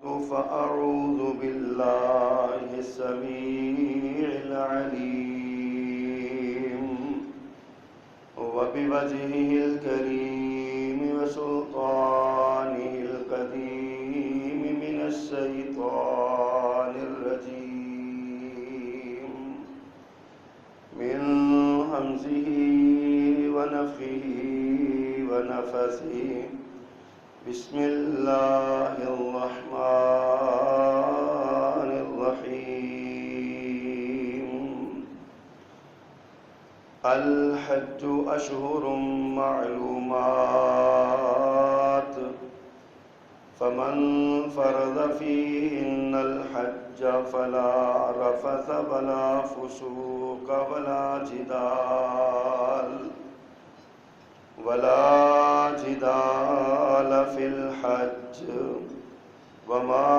فأعوذ بالله السميع العليم وبوجهه الكريم وسلطانه القديم من الشيطان الرجيم من همزه ونفخه ونفثه بسم الله الرحمن الرحيم الحج أشهر معلومات فمن فرض فيهن الحج فلا رفث ولا فسوق ولا جدال في الحج وما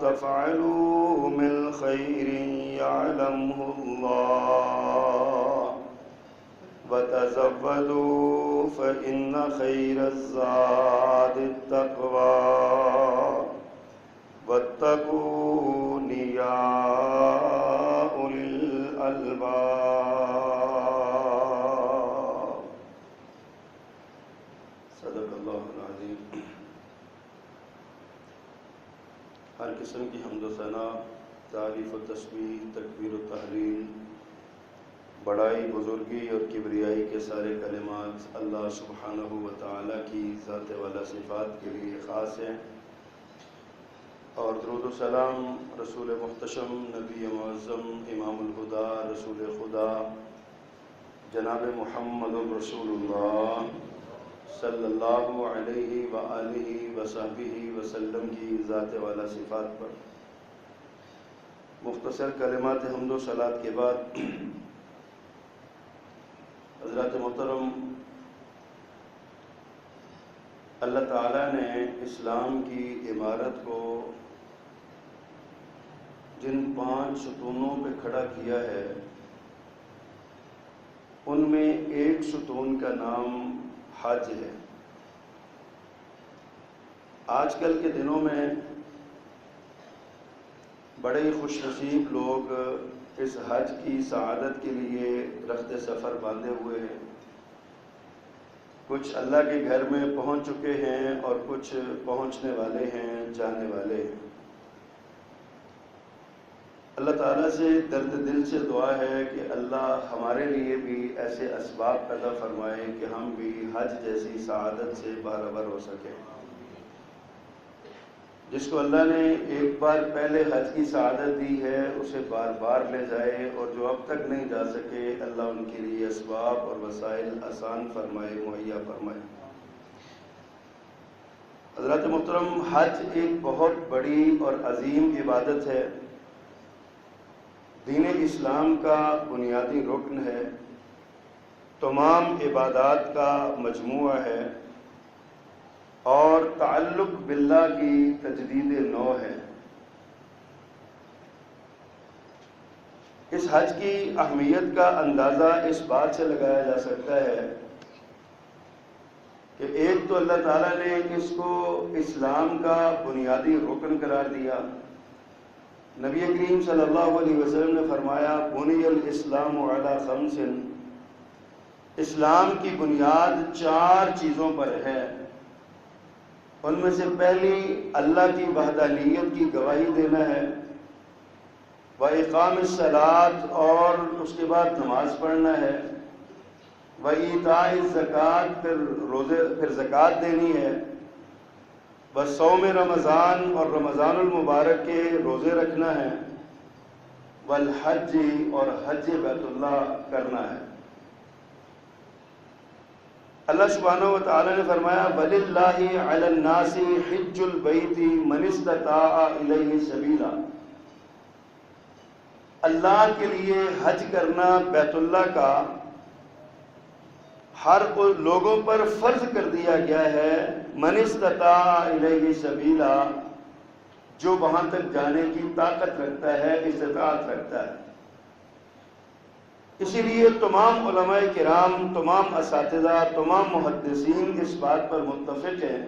تفعلوا من خير يعلمه الله وتزودوا فإن خير الزاد التقوى واتقون يا أولي الألباب صدق اللہ العظیم۔ ہر قسم کی حمد و ثنا، تعریف و تسبیح، تکبیر و تحلیل، بڑائی، بزرگی اور کبریائی کے سارے کلمات اللہ سبحانہ و تعالیٰ کی ذات والا صفات کے لیے خاص ہیں، اور درود و سلام رسول محتشم، نبی معظم، امام الہدیٰ، رسول خدا جناب محمد رسول اللہ صلی اللہ علیہ وآلہ وصحبہ وسلم کی ذات والا صفات پر مختصر کلمات حمد و صلات کے بعد حضرات محترم، اللہ تعالیٰ نے اسلام کی عمارت کو جن 5 ستونوں پہ کھڑا کیا ہے، ان میں ایک ستون کا نام حج ہے۔ آج کل کے دنوں میں بڑے خوش نصیب لوگ اس حج کی سعادت کے لیے رخت سفر باندھے ہوئے ہیں۔ کچھ اللہ کے گھر میں پہنچ چکے ہیں اور کچھ پہنچنے والے ہیں، جانے والے ہیں۔ اللہ تعالیٰ سے درد دل سے دعا ہے کہ اللہ ہمارے لیے بھی ایسے اسباب پیدا فرمائے کہ ہم بھی حج جیسی سعادت سے باخبر ہو سکیں۔ جس کو اللہ نے ایک بار پہلے حج کی سعادت دی ہے، اسے بار بار لے جائے، اور جو اب تک نہیں جا سکے، اللہ ان کے لیے اسباب اور وسائل آسان فرمائے، مہیا فرمائے۔ حضرات محترم، حج ایک بہت بڑی اور عظیم عبادت ہے، دین اسلام کا بنیادی رکن ہے، تمام عبادات کا مجموعہ ہے، اور تعلق باللہ کی تجدید نو ہے۔ اس حج کی اہمیت کا اندازہ اس بات سے لگایا جا سکتا ہے کہ ایک تو اللہ تعالیٰ نے اس کو اسلام کا بنیادی رکن قرار دیا۔ نبی کریم صلی اللہ علیہ وسلم نے فرمایا، بنی الاسلام علی 5، اسلام کی بنیاد 4 چیزوں پر ہے۔ ان میں سے پہلی اللہ کی وحدانیت کی گواہی دینا ہے، وَإِقَامِ الصَّلَاةِ، اور اس کے بعد نماز پڑھنا ہے، وَإِيتَاءِ الزَّكَاةِ، پھر زکوٰۃ دینی ہے، وَصَوْمِ رمضان، اور رمضان المبارک کے روزے رکھنا ہے، وَالْحَجِّ، اور حج بیت اللہ کرنا ہے۔ اللہ سبحانہ و تعالی نے فرمایا، وَلِلَّهِ عَلَى النَّاسِ حِجُّ الْبَيْتِ مَنِ اسْتَطَاعَ إِلَيْهِ سَبِيلًا، اللہ کے لیے حج کرنا بیت اللہ کا ہر لوگوں پر فرض کر دیا گیا ہے، من استطاع الیہ سبیلا، جو وہاں تک جانے کی طاقت رکھتا ہے، استطاعت رکھتا ہے۔ اسی لیے تمام علماء کرام، تمام اساتذہ، تمام محدثین اس بات پر متفق ہیں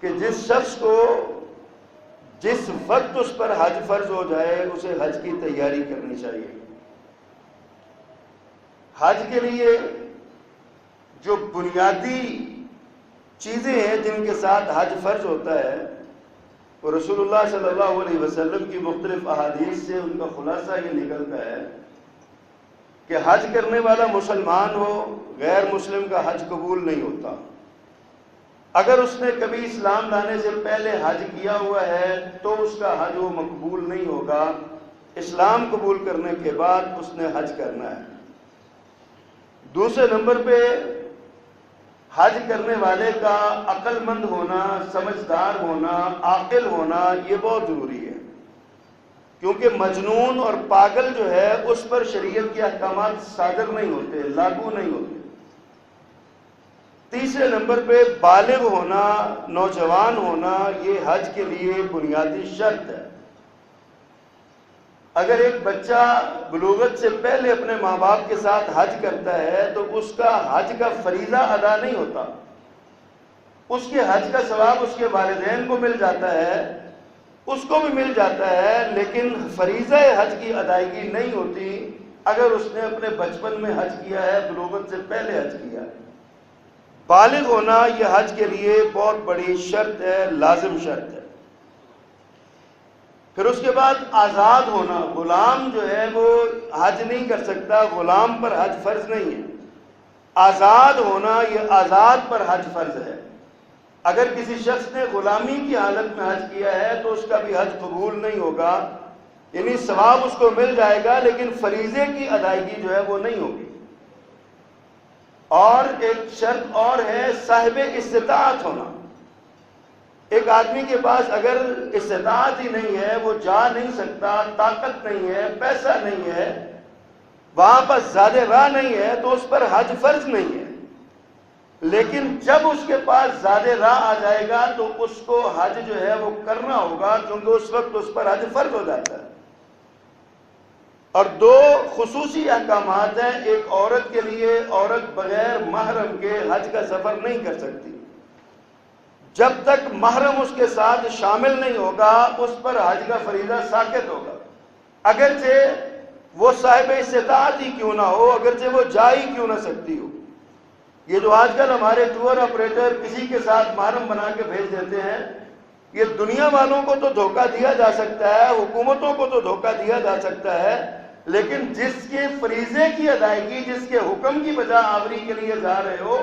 کہ جس شخص کو جس وقت اس پر حج فرض ہو جائے اسے حج کی تیاری کرنی چاہیے۔ حج کے لیے جو بنیادی چیزیں ہیں جن کے ساتھ حج فرض ہوتا ہے وہ رسول اللہ صلی اللہ علیہ وسلم کی مختلف احادیث سے ان کا خلاصہ یہ نکلتا ہے کہ حج کرنے والا مسلمان ہو، غیر مسلم کا حج قبول نہیں ہوتا۔ اگر اس نے کبھی اسلام لانے سے پہلے حج کیا ہوا ہے تو اس کا حج وہ مقبول نہیں ہوگا، اسلام قبول کرنے کے بعد اس نے حج کرنا ہے۔ دوسرے نمبر پہ حج کرنے والے کا عقل مند ہونا، سمجھدار ہونا، عاقل ہونا یہ بہت ضروری ہے، کیونکہ مجنون اور پاگل جو ہے اس پر شریعت کے احکامات صادر نہیں ہوتے، لاگو نہیں ہوتے۔ تیسرے نمبر پہ بالغ ہونا، نوجوان ہونا یہ حج کے لیے بنیادی شرط ہے۔ اگر ایک بچہ بلوغت سے پہلے اپنے ماں باپ کے ساتھ حج کرتا ہے تو اس کا حج کا فریضہ ادا نہیں ہوتا، اس کے حج کا ثواب اس کے والدین کو مل جاتا ہے، اس کو بھی مل جاتا ہے، لیکن فریضہ حج کی ادائیگی نہیں ہوتی اگر اس نے اپنے بچپن میں حج کیا ہے، بلوغت سے پہلے حج کیا ہے۔ بالغ ہونا یہ حج کے لیے بہت بڑی شرط ہے، لازم شرط ہے۔ پھر اس کے بعد آزاد ہونا، غلام جو ہے وہ حج نہیں کر سکتا، غلام پر حج فرض نہیں ہے۔ آزاد ہونا یہ آزاد پر حج فرض ہے۔ اگر کسی شخص نے غلامی کی حالت میں حج کیا ہے تو اس کا بھی حج قبول نہیں ہوگا، یعنی ثواب اس کو مل جائے گا لیکن فریضے کی ادائیگی جو ہے وہ نہیں ہوگی۔ اور ایک شرط اور ہے صاحب استطاعت ہونا۔ ایک آدمی کے پاس اگر استطاعت ہی نہیں ہے، وہ جا نہیں سکتا، طاقت نہیں ہے، پیسہ نہیں ہے، وہاں پر زیادہ راہ نہیں ہے تو اس پر حج فرض نہیں ہے، لیکن جب اس کے پاس زیادہ راہ آ جائے گا تو اس کو حج جو ہے وہ کرنا ہوگا، کیونکہ اس وقت اس پر حج فرض ہو جاتا ہے۔ اور دو خصوصی احکامات ہیں، ایک عورت کے لیے، عورت بغیر محرم کے حج کا سفر نہیں کر سکتی، جب تک محرم اس کے ساتھ شامل نہیں ہوگا اس پر حج کا فریضہ ساقط ہوگا، اگرچہ وہ صاحب استطاعت ہی کیوں نہ ہو، اگرچہ وہ جا ہی کیوں نہ سکتی ہو۔ یہ جو آج کل ہمارے ٹور آپریٹر کسی کے ساتھ محرم بنا کے بھیج دیتے ہیں، یہ دنیا والوں کو تو دھوکہ دیا جا سکتا ہے، حکومتوں کو تو دھوکہ دیا جا سکتا ہے، لیکن جس کے فریضے کی ادائیگی، جس کے حکم کی بجا آوری کے لیے جا رہے ہو،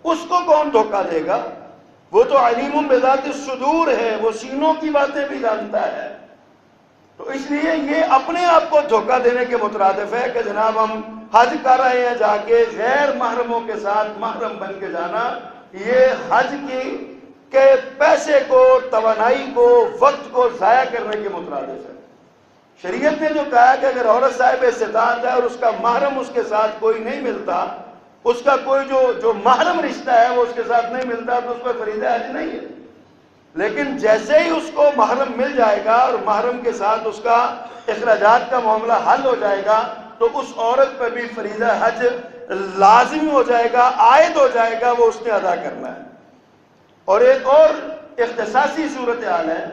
اس کو کون دھوکہ دے گا؟ وہ تو علیم بذات الصدور ہے، وہ سینوں کی باتیں بھی جانتا ہے۔ تو اس لیے یہ اپنے آپ کو دھوکہ دینے کے مترادف ہے کہ جناب ہم حج کر رہے ہیں، جا کے غیر محرموں کے ساتھ محرم بن کے جانا، یہ حج کے پیسے کو، توانائی کو، وقت کو ضائع کرنے کے مترادف ہے۔ شریعت نے جو کہا کہ اگر عورت صاحب استطاعت ہے اور اس کا محرم اس کے ساتھ کوئی نہیں ملتا، اس کا کوئی جو محرم رشتہ ہے وہ اس کے ساتھ نہیں ملتا تو اس پر فریضہ حج نہیں ہے، لیکن جیسے ہی اس کو محرم مل جائے گا اور محرم کے ساتھ اس کا اخراجات کا معاملہ حل ہو جائے گا تو اس عورت پر بھی فریضہ حج لازمی ہو جائے گا، عائد ہو جائے گا، وہ اس نے ادا کرنا ہے۔ اور ایک اور اختصاصی صورتحال ہے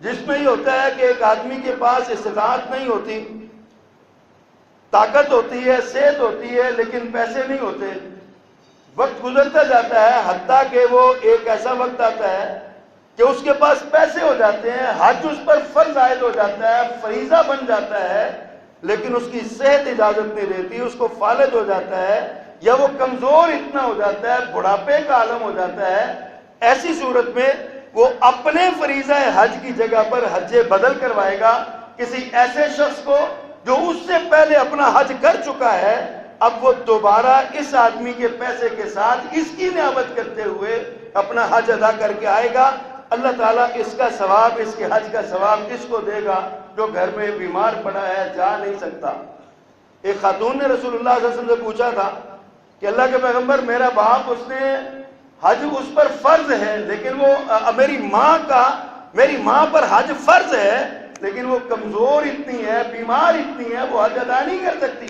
جس میں یہ ہوتا ہے کہ ایک آدمی کے پاس استطاعت نہیں ہوتی، طاقت ہوتی ہے، صحت ہوتی ہے، لیکن پیسے نہیں ہوتے، وقت گزرتا جاتا ہے، حتیٰ کہ وہ ایک ایسا وقت آتا ہے کہ اس کے پاس پیسے ہو جاتے ہیں، حج اس پر فرض عائد ہو جاتا ہے، فریضہ بن جاتا ہے، لیکن اس کی صحت اجازت نہیں دیتی، اس کو فالج ہو جاتا ہے، یا وہ کمزور اتنا ہو جاتا ہے، بڑھاپے کا عالم ہو جاتا ہے۔ ایسی صورت میں وہ اپنے فریضہ حج کی جگہ پر حج بدل کروائے گا کسی ایسے شخص کو جو اس سے پہلے اپنا حج کر چکا ہے، اب وہ دوبارہ اس آدمی کے پیسے کے ساتھ اس کی نیابت کرتے ہوئے اپنا حج ادا کر کے آئے گا۔ اللہ تعالیٰ اس کا ثواب، اس کے حج کا ثواب اس کو دے گا جو گھر میں بیمار پڑا ہے، جا نہیں سکتا۔ ایک خاتون نے رسول اللہ صلی اللہ علیہ وسلم سے پوچھا تھا کہ اللہ کے پیغمبر، میرا باپ اس نے حج اس پر فرض ہے، لیکن وہ میری ماں پر حج فرض ہے، لیکن وہ کمزور اتنی ہے، بیمار اتنی ہے، وہ حج ادا نہیں کر سکتی۔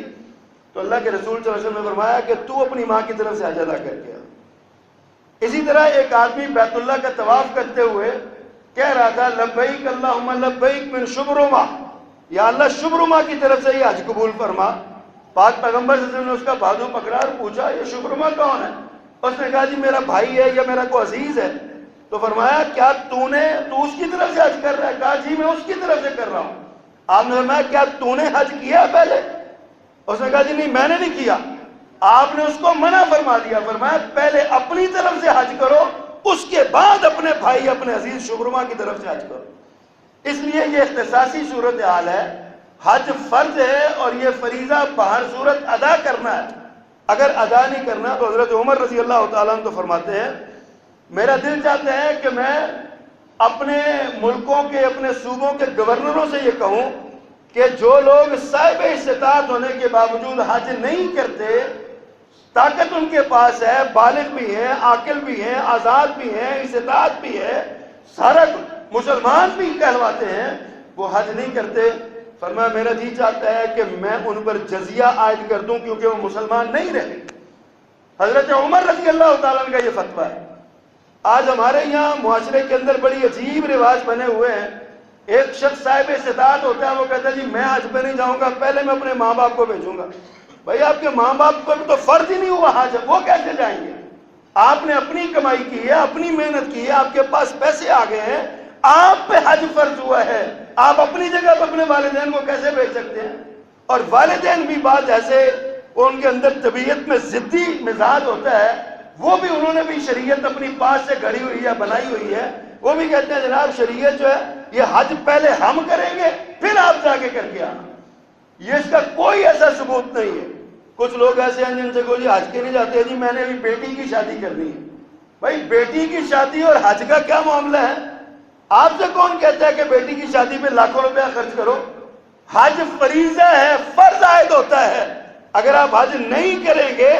تو اللہ کے رسول صلی اللہ علیہ وسلم نے فرمایا کہ تو اپنی ماں کی طرف سے حج ادا کر کے آ۔ اسی طرح ایک آدمی بیت اللہ کا طواف کرتے ہوئے کہہ رہا تھا لبیک اللہم لبیک من شبرما، یا اللہ شبرما کی طرف سے یہ حج قبول فرما۔ پاک پیغمبر صلی اللہ علیہ وسلم نے اس کا بازو پکڑا اور پوچھا یہ شبرما کون ہے؟ اس نے کہا جی میرا بھائی ہے یا میرا کوئی عزیز ہے۔ تو فرمایا کیا تو اس کی طرف سے حج کر رہا ہے؟ کہا جی میں اس کی طرف سے کر رہا ہوں۔ آپ نے فرمایا کیا تو نے حج کیا پہلے؟ اس نے کہا جی نہیں میں نے نہیں کیا۔ آپ نے اس کو منع فرما دیا، فرمایا پہلے اپنی طرف سے حج کرو، اس کے بعد اپنے بھائی اپنے عزیز شبرما کی طرف سے حج کرو۔ اس لیے یہ اختصاصی صورتحال ہے، حج فرض ہے اور یہ فریضہ بہر صورت ادا کرنا ہے۔ اگر ادا نہیں کرنا تو حضرت عمر رضی اللہ تعالیٰ عنہ تو فرماتے ہیں میرا دل چاہتا ہے کہ میں اپنے ملکوں کے اپنے صوبوں کے گورنروں سے یہ کہوں کہ جو لوگ صاحب استطاعت ہونے کے باوجود حج نہیں کرتے، طاقت ان کے پاس ہے، بالغ بھی ہیں، عاقل بھی ہیں، آزاد بھی ہیں، استطاعت بھی ہے، سارا مسلمان بھی کہلواتے ہیں، وہ حج نہیں کرتے، فرمایا میرا جی چاہتا ہے کہ میں ان پر جزیہ عائد کر دوں کیونکہ وہ مسلمان نہیں رہے۔ حضرت عمر رضی اللہ تعالیٰ عنہ کا یہ فتویٰ ہے۔ آج ہمارے یہاں معاشرے کے اندر بڑی عجیب رواج بنے ہوئے ہیں، ایک شخص صاحب استطاعت ہوتا ہے، وہ کہتا ہے جی میں حج پہ نہیں جاؤں گا، پہلے میں اپنے ماں باپ کو بھیجوں گا۔ بھائی آپ کے ماں باپ کو تو فرض ہی نہیں ہوا حج، وہ کیسے جائیں گے؟ آپ نے اپنی کمائی کی ہے، اپنی محنت کی ہے، آپ کے پاس پیسے آ گئے ہیں، آپ پہ حج فرض ہوا ہے، آپ اپنی جگہ پہ اپنے والدین کو کیسے بھیج سکتے ہیں؟ اور والدین بھی بعض ایسے ان کے اندر طبیعت میں ضدی مزاج ہوتا ہے، وہ بھی انہوں نے بھی شریعت اپنی پاس سے گھڑی ہوئی ہے، بنائی ہوئی ہے، وہ بھی کہتے ہیں جناب شریعت جو ہے یہ حج پہلے ہم کریں گے پھر آپ جا کے کر کے آنا۔ یہ اس کا کوئی ایسا ثبوت نہیں ہے۔ کچھ لوگ ایسے ہیں جن سے کوئی حج کے نہیں جاتے، جی میں نے بھی بیٹی کی شادی کرنی ہے۔ بھائی بیٹی کی شادی اور حج کا کیا معاملہ ہے؟ آپ سے کون کہتا ہے کہ بیٹی کی شادی پہ لاکھوں روپیہ خرچ کرو؟ حج فریضہ ہے، فرض عائد ہوتا ہے۔ اگر آپ حج نہیں کریں گے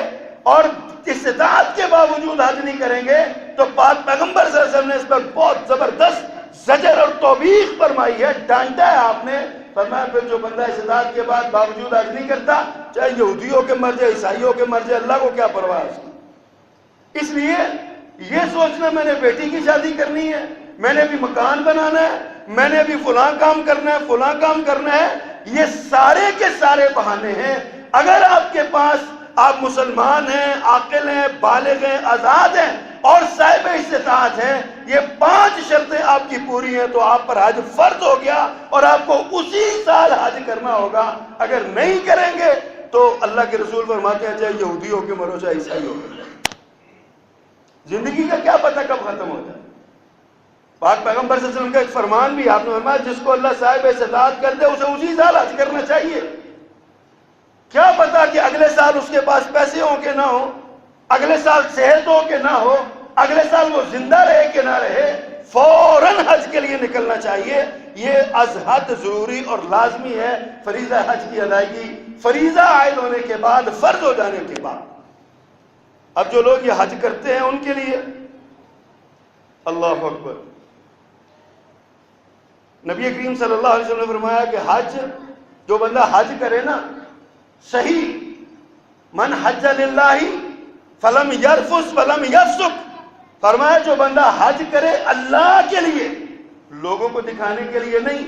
اور استطاعت کے باوجود حج نہیں کریں گے تو پاک پیغمبر صلی اللہ علیہ وسلم نے اس پر بہت زبردست زجر اور توبیخ فرمائی ہے، ڈانٹا ہے آپ نے۔ فرمایا پھر جو بندہ استطاعت کے بعد باوجود حج نہیں کرتا، چاہے یہودیوں کے مر جائے، عیسائیوں کے مر جائے، اللہ کو کیا پرواہ ہے اس کی۔ اس لیے یہ سوچنا میں نے بیٹی کی شادی کرنی ہے، میں نے بھی مکان بنانا ہے، میں نے بھی فلاں کام کرنا ہے، فلاں کام کرنا ہے، یہ سارے کے سارے بہانے ہیں۔ اگر آپ کے پاس آپ مسلمان ہیں، عاقل ہیں، بالغ ہیں، آزاد ہیں اور صاحب استطاعت ہیں، یہ 5 شرطیں آپ کی پوری ہیں تو آپ پر حج فرض ہو گیا اور آپ کو اسی سال حج کرنا ہوگا۔ اگر نہیں کریں گے تو اللہ کے رسول فرماتے ہیں چاہے یہودی ہو کے مرو چاہے عیسائی ہو کے۔ زندگی کا کیا پتہ کب ختم ہوتا ہے؟ پاک پیغمبر صلی اللہ علیہ وسلم کا ایک فرمان بھی آپ نے فرمایا جس کو اللہ صاحب استطاعت کر دے اسے اسی سال حج کرنا چاہیے۔ کیا پتا کہ اگلے سال اس کے پاس پیسے ہوں کہ نہ ہو، اگلے سال صحت ہو کہ نہ ہو، اگلے سال وہ زندہ رہے کہ نہ رہے، فوراً حج کے لیے نکلنا چاہیے۔ یہ از حد ضروری اور لازمی ہے فریضہ حج کی ادائیگی، فریضہ عائد ہونے کے بعد، فرض ہو جانے کے بعد۔ اب جو لوگ یہ حج کرتے ہیں ان کے لیے اللہ اکبر، نبی کریم صلی اللہ علیہ وسلم نے فرمایا کہ حج جو بندہ حج کرے نا صحیح، من حج للہ فلم یرفث ولم یفسق، فرمایا جو بندہ حج کرے اللہ کے لیے، لوگوں کو دکھانے کے لیے نہیں،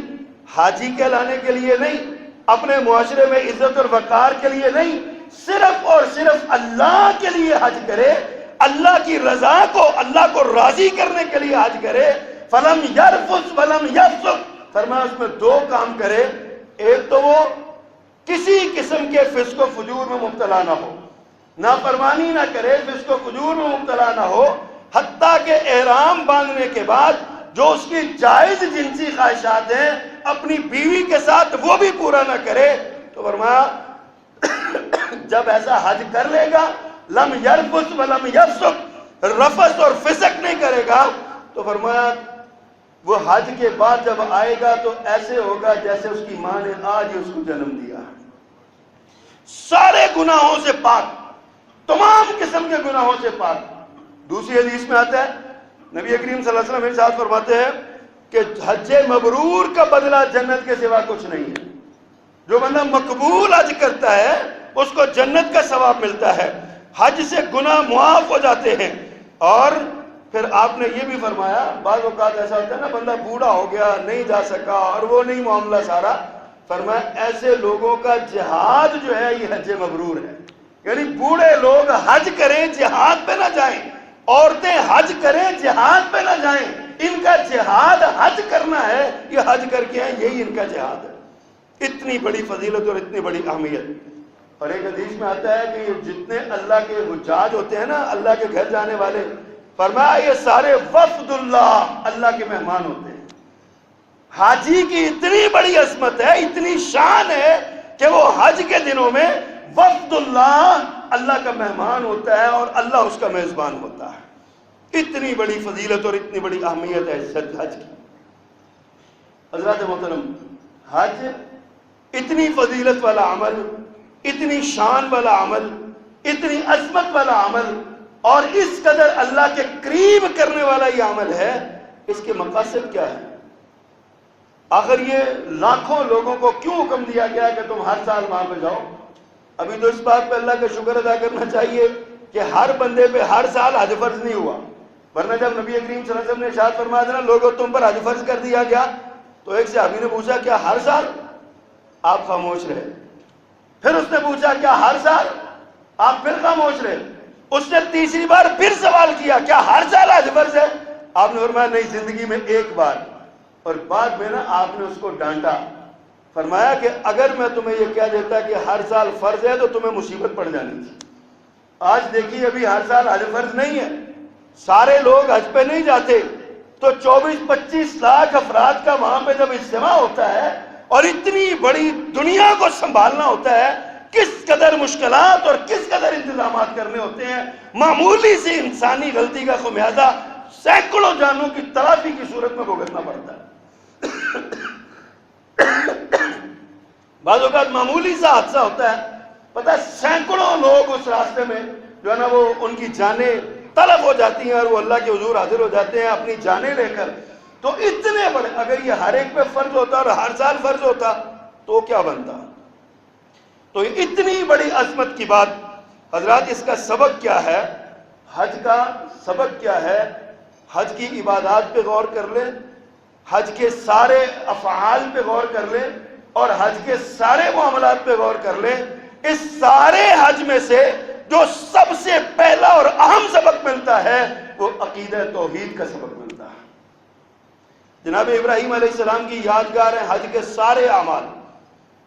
حاجی کہلانے کے لیے نہیں، اپنے معاشرے میں عزت اور وقار کے لیے نہیں، صرف اور صرف اللہ کے لیے حج کرے، اللہ کی رضا کو، اللہ کو راضی کرنے کے لیے حج کرے، فلم یرفث ولم یفسق، فرمایا اس میں 2 کام کرے، ایک تو وہ کسی قسم کے فسق و فجور میں مبتلا نہ ہو، نافرمانی نہ کرے، فسق و فجور میں مبتلا نہ ہو، حتیٰ کہ احرام باندھنے کے بعد جو اس کی جائز جنسی خواہشات ہیں اپنی بیوی کے ساتھ وہ بھی پورا نہ کرے۔ تو فرمایا جب ایسا حج کر لے گا لم یرفث ولم یفسق، رفث اور فسق نہیں کرے گا، تو فرمایا وہ حج کے بعد جب آئے گا تو ایسے ہوگا جیسے اس کی ماں نے آج ہی اس کو جنم دیا، سارے گناہوں سے پاک، تمام قسم کے گناہوں سے پاک۔ دوسری حدیث میں آتا ہے نبی کریم صلی اللہ علیہ وسلم ارشاد فرماتے ہیں کہ حج مبرور کا بدلہ جنت کے سوا کچھ نہیں ہے۔ جو بندہ مقبول حج کرتا ہے اس کو جنت کا ثواب ملتا ہے، حج سے گناہ معاف ہو جاتے ہیں، اور پھر آپ نے یہ بھی فرمایا بعض اوقات ایسا ہوتا ہے نا بندہ بوڑھا ہو گیا نہیں جا سکا اور وہ نہیں معاملہ سارا، فرمایا ایسے لوگوں کا جہاد جو ہے یہ حج مبرور ہے. یعنی بوڑھے لوگ حج کریں جہاد پہ نہ جائیں، عورتیں حج کریں جہاد پہ نہ جائیں، ان کا جہاد حج کرنا ہے، یہ حج کر کے ہیں یہی ان کا جہاد ہے. اتنی بڑی فضیلت اور اتنی بڑی اہمیت. اور ایک حدیث میں آتا ہے کہ یہ جتنے اللہ کے حجاج ہوتے ہیں نا، اللہ کے گھر جانے والے، فرمایا یہ سارے وفد اللہ کے مہمان ہوتے ہیں. حاجی کی اتنی بڑی عظمت ہے، اتنی شان ہے کہ وہ حج کے دنوں میں وفد اللہ کا مہمان ہوتا ہے اور اللہ اس کا میزبان ہوتا ہے. اتنی بڑی فضیلت اور اتنی بڑی اہمیت ہے حج کی. حضرات محترم، حج اتنی فضیلت والا عمل، اتنی شان والا عمل، اتنی عظمت والا عمل اور اس قدر اللہ کے قریب کرنے والا یہ عمل ہے. اس کے مقاصد کیا ہے؟ آخر یہ لاکھوں لوگوں کو کیوں حکم دیا گیا کہ تم ہر سال وہاں پہ جاؤ؟ ابھی تو اس بات پہ اللہ کا شکر ادا کرنا چاہیے کہ ہر بندے پہ ہر سال حج فرض نہیں ہوا، ورنہ جب نبی کریم صلی اللہ علیہ وسلم نے ارشاد فرمایا تھا نا لوگوں تم پر حج فرض کر دیا گیا، تو ایک صحابی نے پوچھا کیا ہر سال؟ آپ خاموش رہے. پھر اس نے پوچھا کیا ہر سال؟ آپ پھر خاموش رہے. اس نے تیسری بار پھر سوال کیا کیا ہر سال حج فرض ہے؟ آپ نے فرمایا نہیں، زندگی میں ایک بار. اور بعد میں نا آپ نے اس کو ڈانٹا، فرمایا کہ اگر میں تمہیں یہ کہہ دیتا کہ ہر سال فرض ہے تو تمہیں مصیبت پڑ جانی تھی. آج دیکھیے ابھی ہر سال حج فرض نہیں ہے، سارے لوگ حج پہ نہیں جاتے، تو 24-25 لاکھ افراد کا وہاں پہ جب اجتماع ہوتا ہے اور اتنی بڑی دنیا کو سنبھالنا ہوتا ہے، کس قدر مشکلات اور کس قدر انتظامات کرنے ہوتے ہیں. معمولی سی انسانی غلطی کا خمیازہ سینکڑوں جانوں کی تلافی کی صورت میں بھگتنا پڑتا ہے. بعض اوقات معمولی سا حادثہ ہوتا ہے، پتہ ہے سینکڑوں لوگ اس راستے میں جو ہے نا وہ ان کی جانیں طلب ہو جاتی ہیں اور وہ اللہ کے حضور حاضر ہو جاتے ہیں اپنی جانیں لے کر. تو اتنے بڑے، اگر یہ ہر ایک پہ فرض ہوتا اور ہر سال فرض ہوتا تو کیا بنتا؟ تو اتنی بڑی عظمت کی بات. حضرات اس کا سبق کیا ہے؟ حج کا سبق کیا ہے؟ حج کی عبادات پہ غور کر لیں، حج کے سارے افعال پہ غور کر لیں اور حج کے سارے معاملات پہ غور کر لیں. اس سارے حج میں سے جو سب سے پہلا اور اہم سبق ملتا ہے وہ عقیدہ توحید کا سبق ملتا ہے. جناب ابراہیم علیہ السلام کی یادگار ہیں حج کے سارے اعمال،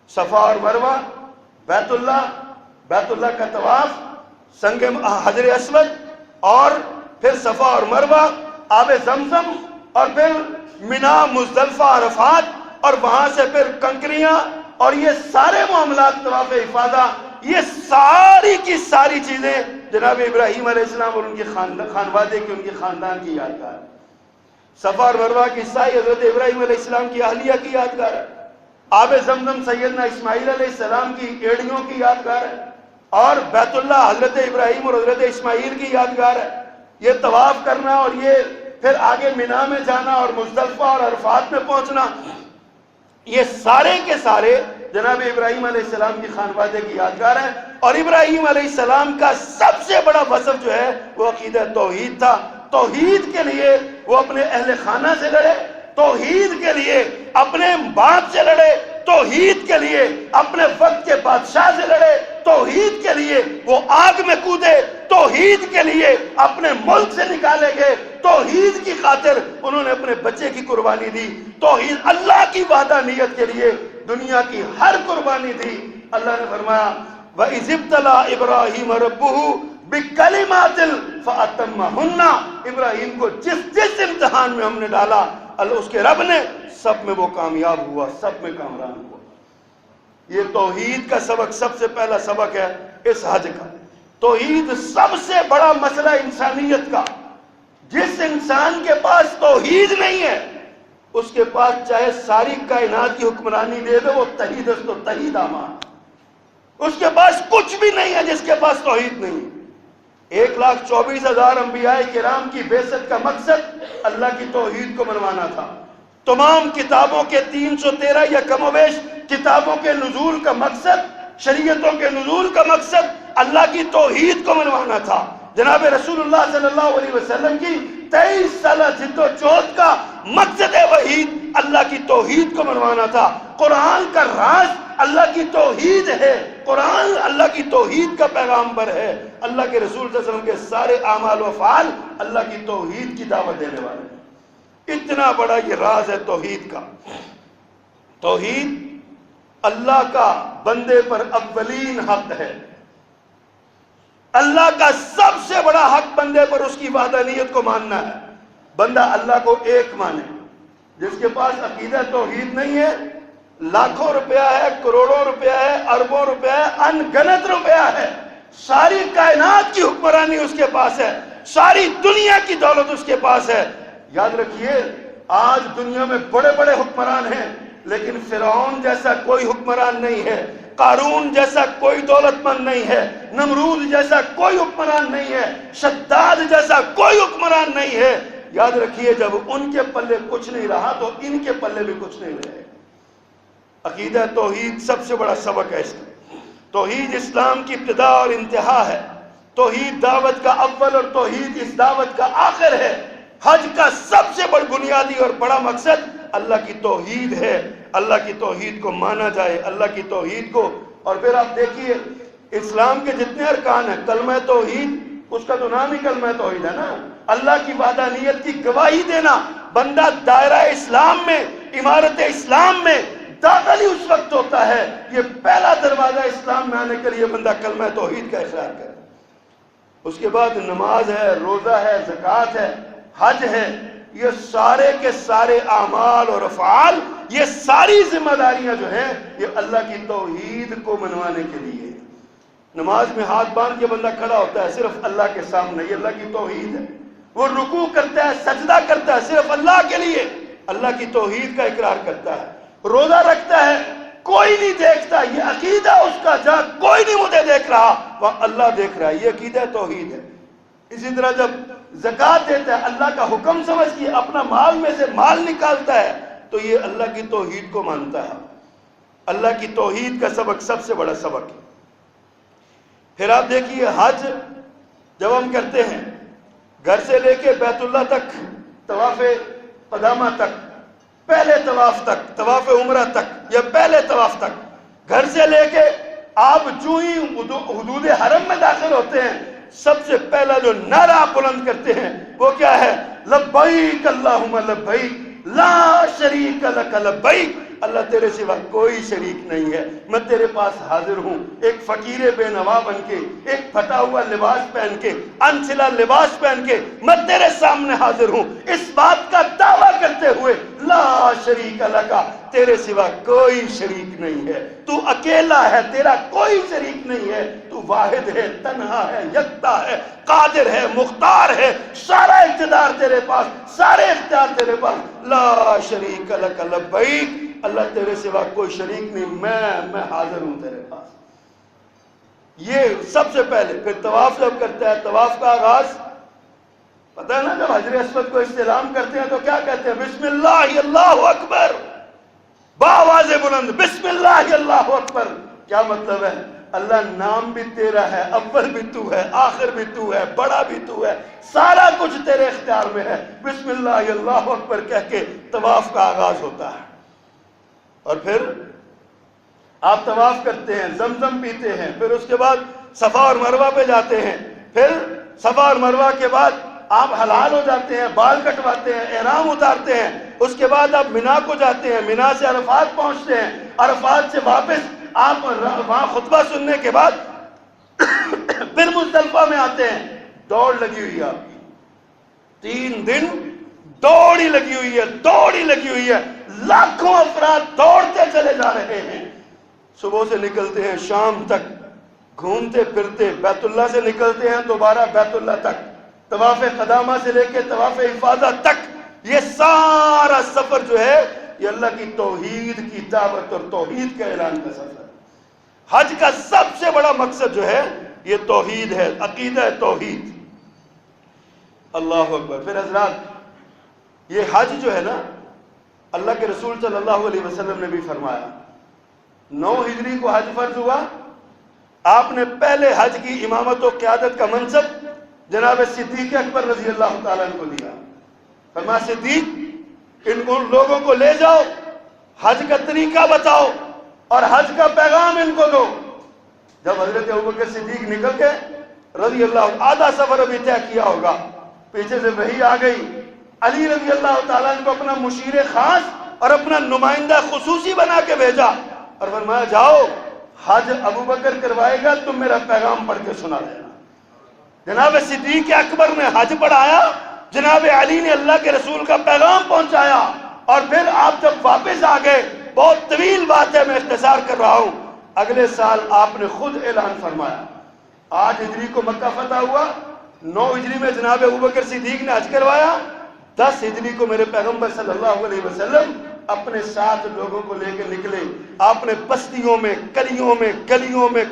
صفا اور مروہ، بیت اللہ کا طواف، سنگ حجر اسود، اور پھر صفا اور مروہ، آب زمزم، اور پھر مینا، مزدلفہ، عرفات، اور وہاں سے پھر کنکریاں، اور یہ سارے معاملات، طواف افاضہ، یہ ساری کی ساری چیزیں جناب ابراہیم علیہ السلام اور ان کے خانوادے کی، ان کے خاندان کی یادگار. صفا اور مروہ کی سائی حضرت ابراہیم علیہ السلام کی اہلیہ کی یادگار ہے. آب زمزم سیدنا اسماعیل علیہ السلام کی ایڑیوں کی یادگار ہے، اور بیت اللہ حضرت ابراہیم اور حضرت اسماعیل کی یادگار ہے. یہ طواف کرنا اور یہ پھر آگے مینا میں جانا اور مزدلفہ اور عرفات میں پہنچنا، یہ سارے کے سارے جناب ابراہیم علیہ السلام کی خانوادے کی یادگار ہے. اور ابراہیم علیہ السلام کا سب سے بڑا وصف جو ہے وہ عقیدہ توحید تھا. توحید کے لیے وہ اپنے اہل خانہ سے لڑے، توحید کے لیے اپنے باپ سے لڑے، توحید کے لیے اپنے وقت کے بادشاہ سے لڑے، توحید کے لیے وہ آگ میں کودے، توحید کے لیے اپنے ملک سے نکالے گئے، توحید کی خاطر انہوں نے اپنے بچے کی قربانی دی، توحید اللہ کی وحدانیت کے لیے دنیا کی ہر قربانی دی. اللہ نے فرمایا وَإِذِ ابْتَلَىٰ إِبْرَاهِيمَ رَبُّهُ بِكَلِمَاتٍ فَأَتَمَّهُنَّ، ابراہیم کو جس امتحان میں ہم نے ڈالا اللہ اس کے رب نے سب میں وہ کامیاب ہوا، سب میں کامران ہوا. یہ توحید کا سبق سب سے پہلا سبق ہے اس حج کا. توحید سب سے بڑا مسئلہ انسانیت کا. جس انسان کے پاس توحید نہیں ہے اس کے پاس چاہے ساری کائنات کی حکمرانی دے دو وہ تحید است و تحید آمان. اس کے پاس کچھ بھی نہیں ہے جس کے پاس توحید نہیں. 1,24,000 انبیاء کرام کی بعثت کا مقصد اللہ کی توحید کو منوانا تھا. تمام کتابوں کے 313 یا کم و بیش کتابوں کے نزول کا مقصد، شریعتوں کے نزول کا مقصد اللہ کی توحید کو منوانا تھا. جناب رسول اللہ صلی اللہ علیہ وسلم کی 23 سالہ جد و جہد کا مقصد وحید اللہ کی توحید کو منوانا تھا۔ قرآن کا راز اللہ کی توحید ہے، قرآن اللہ کی توحید کا پیغامبر ہے، اللہ کے رسول صلی اللہ علیہ وسلم کے سارے اعمال و افعال اللہ کی توحید کی دعوت دینے والے ہیں۔ اتنا بڑا یہ راز ہے توحید کا۔ توحید اللہ کا بندے پر اولین حق ہے، اللہ کا سب سے بڑا حق بندے پر اس کی وحدانیت کو ماننا ہے۔ بندہ اللہ کو ایک مانے۔ جس کے پاس عقیدہ توحید نہیں ہے، لاکھوں روپیہ ہے، کروڑوں روپیہ ہے، اربوں روپیہ ہے، ان گنت روپیہ ہے، ساری کائنات کی حکمرانی اس کے پاس ہے، ساری دنیا کی دولت اس کے پاس ہے۔ یاد رکھیے آج دنیا میں بڑے بڑے حکمران ہیں، لیکن فرعون جیسا کوئی حکمران نہیں ہے، قارون جیسا کوئی دولت مند نہیں ہے، نمرود جیسا کوئی حکمران نہیں ہے، شداد جیسا کوئی حکمران نہیں ہے۔ یاد رکھیے جب ان کے پلے کچھ نہیں رہا تو ان کے پلے بھی کچھ نہیں رہے۔ عقیدہ توحید سب سے بڑا سبق ہے اس کا۔ توحید اسلام کی ابتدا اور انتہا ہے، توحید دعوت کا اول اور توحید اس دعوت کا آخر ہے۔ حج کا سب سے بڑا بنیادی اور بڑا مقصد اللہ کی توحید ہے، اللہ کی توحید کو مانا جائے، اللہ کی توحید کو۔ اور پھر آپ دیکھیے اسلام کے جتنے ارکان ہیں، کلمہ توحید اس کا تو نام ہی کلمہ توحید ہے نا، اللہ کی وحدانیت کی گواہی دینا۔ بندہ دائرہ اسلام میں، عمارت اسلام میں داخل ہی اس وقت ہوتا ہے، یہ پہلا دروازہ اسلام میں آنے کے لیے بندہ کلمہ توحید کا اقرار کرے۔ اس کے بعد نماز ہے، روزہ ہے، زکوٰۃ ہے، حج ہے، یہ سارے کے سارے اعمال اور افعال، یہ ساری ذمہ داریاں جو ہیں یہ اللہ کی توحید کو منوانے کے لیے۔ نماز میں ہاتھ باندھ کے بندہ کھڑا ہوتا ہے صرف اللہ کے سامنے، یہ اللہ کی توحید ہے۔ وہ رکوع کرتا ہے، سجدہ کرتا ہے صرف اللہ کے لیے، اللہ کی توحید کا اقرار کرتا ہے۔ روزہ رکھتا ہے، کوئی نہیں دیکھتا، یہ عقیدہ اس کا، جہاں کوئی نہیں مجھے دیکھ رہا وہاں اللہ دیکھ رہا ہے، یہ عقیدہ توحید ہے۔ اسی طرح جب زکوٰۃ دیتا ہے، اللہ کا حکم سمجھ کے اپنا مال میں سے مال نکالتا ہے، تو یہ اللہ کی توحید کو مانتا ہے۔ اللہ کی توحید کا سبق سب سے بڑا سبق ہے۔ پھر آپ دیکھیے حج جب ہم کرتے ہیں، گھر سے لے کے بیت اللہ تک، طواف قدامہ تک، پہلے طواف تک، طواف عمرہ تک یا پہلے طواف تک، گھر سے لے کے آپ جو ہی حدود حرم میں داخل ہوتے ہیں، سب سے پہلا جو نعرہ آپ بلند کرتے ہیں وہ کیا ہے؟ لبیک اللہم لبیک لا شریک لک لبیک، اللہ تیرے سوا کوئی شریک نہیں ہے، میں تیرے پاس حاضر ہوں، ایک فقیر بے نوا بن کے، ایک پھٹا ہوا لباس پہن کے، انسلا لباس پہن کے میں تیرے سامنے حاضر ہوں، اس بات کا دعویٰ کرتے ہوئے لا شریک لکا، تیرے سوا کوئی شریک نہیں ہے، تو اکیلا ہے، تیرا کوئی شریک نہیں ہے، تو واحد ہے، تنہا ہے، یکتا ہے، قادر ہے، مختار ہے، سارا اقتدار تیرے پاس، سارے اختیار تیرے پاس، لا شریک لک لبیک، اللہ تیرے سوا کوئی شریک نہیں، میں حاضر ہوں تیرے پاس۔ یہ سب سے پہلے۔ پھر طواف جب کرتا ہے، طواف کا آغاز پتہ ہے نا، جب حجر اسود کو استلام کرتے ہیں تو کیا کہتے ہیں؟ بسم اللہ اللہ اکبر، بآواز بلند بسم اللہ اللہ اکبر۔ کیا مطلب ہے؟ اللہ نام بھی تیرا ہے، اول بھی تو ہے، آخر بھی تو ہے، بڑا بھی تو ہے، سارا کچھ تیرے اختیار میں ہے۔ بسم اللہ اللہ اکبر کہہ کے طواف کا آغاز ہوتا ہے۔ اور پھر آپ طواف کرتے ہیں، زمزم پیتے ہیں، پھر اس کے بعد صفا اور مروہ پہ جاتے ہیں، پھر صفا اور مروہ کے بعد آپ حلال ہو جاتے ہیں، بال کٹواتے ہیں، احرام اتارتے ہیں، اس کے بعد آپ مینا کو جاتے ہیں، مینا سے عرفات پہنچتے ہیں، عرفات سے واپس آپ وہاں خطبہ سننے کے بعد پھر مزدلفہ میں آتے ہیں۔ دوڑ لگی ہوئی ہے آپ کی، 3 دن دوڑی لگی ہوئی ہے، دوڑی لگی ہوئی ہے، لاکھوں افراد دوڑتے چلے جا رہے ہیں، صبح سے نکلتے ہیں شام تک، گھومتے پھرتے بیت اللہ سے نکلتے ہیں دوبارہ بیت اللہ تک، طواف قدامہ سے لے کے طواف افاضہ تک، یہ سارا سفر جو ہے یہ اللہ کی توحید کی دعوت اور توحید کے اعلان کا سفر۔ حج کا سب سے بڑا مقصد جو ہے یہ توحید ہے، عقیدہ توحید۔ اللہ اکبر۔ پھر حضرات یہ حج جو ہے نا، اللہ کے رسول صلی اللہ علیہ وسلم نے بھی فرمایا، 9 ہجری کو حج فرض ہوا، آپ نے پہلے حج کی امامت و قیادت کا منصب جناب صدیق اکبر رضی اللہ تعالیٰ عنہ کو دیا. فرمایا صدیق ان لوگوں کو لے جاؤ، حج کا طریقہ بتاؤ اور حج کا پیغام ان کو دو. جب حضرت ابوبکر صدیق نکل گئے رضی اللہ، آدھا سفر ابھی طے کیا ہوگا، پیچھے سے وحی آ گئی. علی رضی اللہ تعالیٰ عنہ کو اپنا مشیر خاص اور اپنا نمائندہ خصوصی بنا کے بھیجا اور فرمایا جاؤ حج ابوبکر کروائے گا، تم میرا پیغام پڑھ کے سنا دینا. جناب صدیق اکبر نے حج پڑھایا، جناب علی نے اللہ کے رسول کا پیغام پہنچایا، اور پھر آپ جب واپس آ گئے، بہت طویل بات ہے میں اختصار کر رہا ہوں، اگلے سال آپ نے خود اعلان فرمایا. 8 ہجری کو مکہ فتح ہوا، 9 ہجری میں جناب ابوبکر صدیق نے حج کروایا، 10 ہجری کو میرے پیغمبر صلی اللہ علیہ وسلم اپنے ساتھ لوگوں کو لے کے نکلے. آپ نے بستیوں میں، گلیوں میں، گلیوں میں،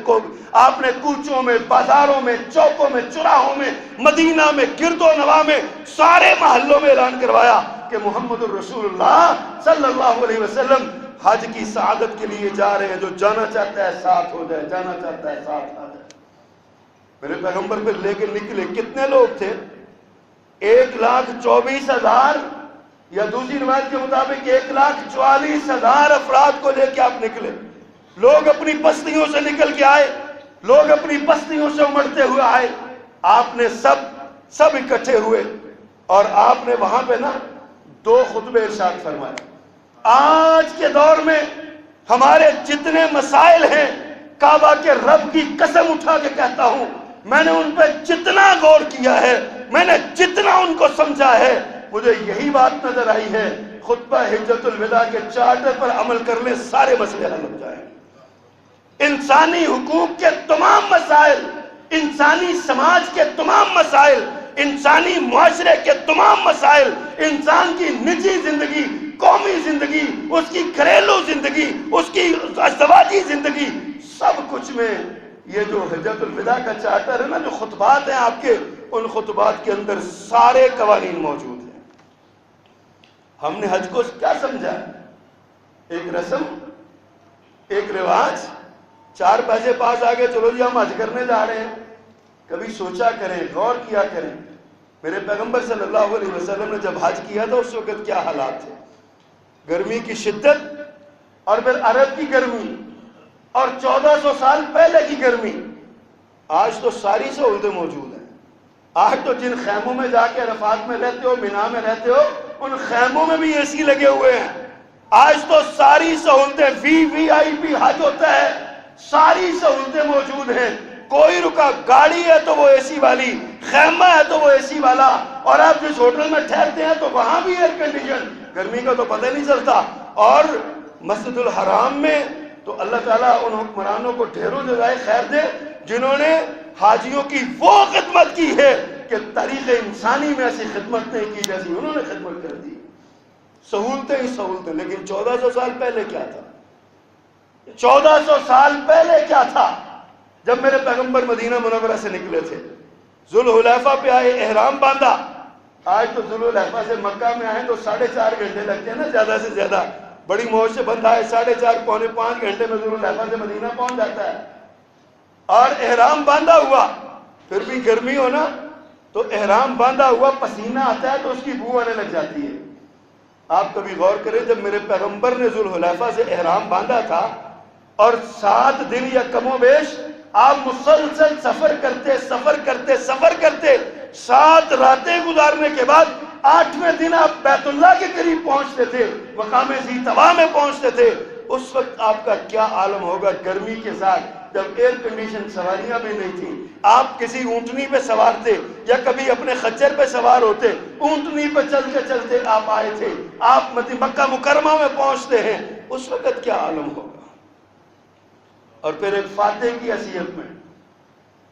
آپ نے کوچوں میں، بازاروں میں، چوکوں میں، چوراہوں میں، مدینہ میں، گرد و نواح میں، سارے محلوں میں اعلان کروایا کہ محمد الرسول اللہ صلی اللہ علیہ وسلم حج کی سعادت کے لیے جا رہے ہیں. جو جانا چاہتا ہے ساتھ ہو جائے، جانا چاہتا ہے ساتھ آ جائے. میرے پیغمبر پھر لے کے نکلے. کتنے لوگ تھے؟ 1,24,000 یا دوسری روایت کے مطابق 1,44,000 افراد کو لے کے آپ نکلے. لوگ اپنی بستیوں سے نکل کے آئے، لوگ اپنی بستیوں سے امڑتے ہوئے آئے. آپ نے سب اکٹھے ہوئے اور آپ نے وہاں پہ نا 2 خطبے ارشاد فرمائے. آج کے دور میں ہمارے جتنے مسائل ہیں، کعبہ کے رب کی قسم اٹھا کے کہتا ہوں، میں نے ان پہ جتنا غور کیا ہے، میں نے جتنا ان کو سمجھا ہے، مجھے یہی بات نظر آئی ہے، خطبہ حجت الوداع کے چارٹر پر عمل کر لیں، سارے مسئلے حل ہو جائیں. انسانی حقوق کے تمام مسائل، انسانی سماج کے تمام مسائل، انسانی معاشرے کے تمام مسائل، انسان کی نجی زندگی، قومی زندگی، اس کی گھریلو زندگی، اس کی ازدواجی زندگی، سب کچھ میں یہ جو حجت الوداع کا چارٹر ہے نا، جو خطبات ہیں آپ کے، ان خطبات کے اندر سارے قوانین موجود ہیں. ہم نے حج کو کیا سمجھا؟ ایک رسم، ایک رواج، 4 پیسے پاس آگے، چلو جی ہم حج کرنے جا رہے ہیں. کبھی سوچا کریں، غور کیا کریں، میرے پیغمبر صلی اللہ علیہ وسلم نے جب حج کیا تھا اس وقت کیا حالات تھے؟ گرمی کی شدت، اور پھر عرب کی گرمی، اور 1400 سال پہلے کی گرمی. آج تو ساری سہولتیں موجود ہیں. آج تو جن خیموں میں جا کے عرفات میں رہتے ہو، مینا میں رہتے ہو، ان خیموں میں بھی AC لگے ہوئے ہیں. آج تو ساری سہولتیں، VIP حج ہوتا ہے، ساری سہولتیں موجود ہیں. کوئی رکا، گاڑی ہے تو وہ AC والی، خیمہ ہے تو وہ AC والا، اور آپ جس ہوٹل میں ٹھہرتے ہیں تو وہاں بھی ایئر کنڈیشن. گرمی کا تو پتہ نہیں چلتا. اور مسجد الحرام میں تو اللہ تعالیٰ ان حکمرانوں کو ڈھیروں جزائے خیر دے جنہوں نے حاجیوں کی وہ خدمت کی ہے کہ تاریخ انسانی میں ایسی خدمت نہیں کی جیسی انہوں نے خدمت کر دی. سہولتیں ہی سہولتیں. لیکن 1400 سال پہلے کیا تھا؟ 1400 سال پہلے کیا تھا؟ جب میرے پیغمبر مدینہ منورہ سے نکلے تھے، ذوالحلیفہ پہ آئے، احرام باندھا. آج تو ذوالحلیفہ سے مکہ میں آئے تو 4.5 گھنٹے لگتے ہیں نا، زیادہ سے زیادہ. بڑی موج سے بندہ ہے، 4.5 پونے 5 گھنٹے میں ذوالحلیفہ سے مدینہ پہنچ جاتا ہے. اور احرام باندھا ہوا، پھر بھی گرمی ہو نا، تو احرام باندھا ہوا پسینہ آتا ہے تو اس کی بو آنے لگ جاتی ہے. آپ کبھی غور کریں، جب میرے پیغمبر نے ذوالحلیفہ سے احرام باندھا تھا اور 7 دن یا کم و بیش آپ مسلسل سفر کرتے 7 راتیں گزارنے کے بعد 8ویں دن آپ بیت اللہ کے قریب پہنچتے تھے، مقام ذی طوا میں پہنچتے تھے. اس وقت آپ کا کیا عالم ہوگا گرمی کے ساتھ، جب ایئر کنڈیشن سواریاں بھی نہیں تھیں. آپ کسی اونٹنی پہ سوار تھے یا کبھی اپنے خچر پہ سوار ہوتے، اونٹنی پہ چلتے آپ آئے تھے، آپ مکہ مکرمہ میں پہنچتے ہیں. اس وقت کیا عالم ہوگا. اور پھر ایک فاتح کی حیثیت میں،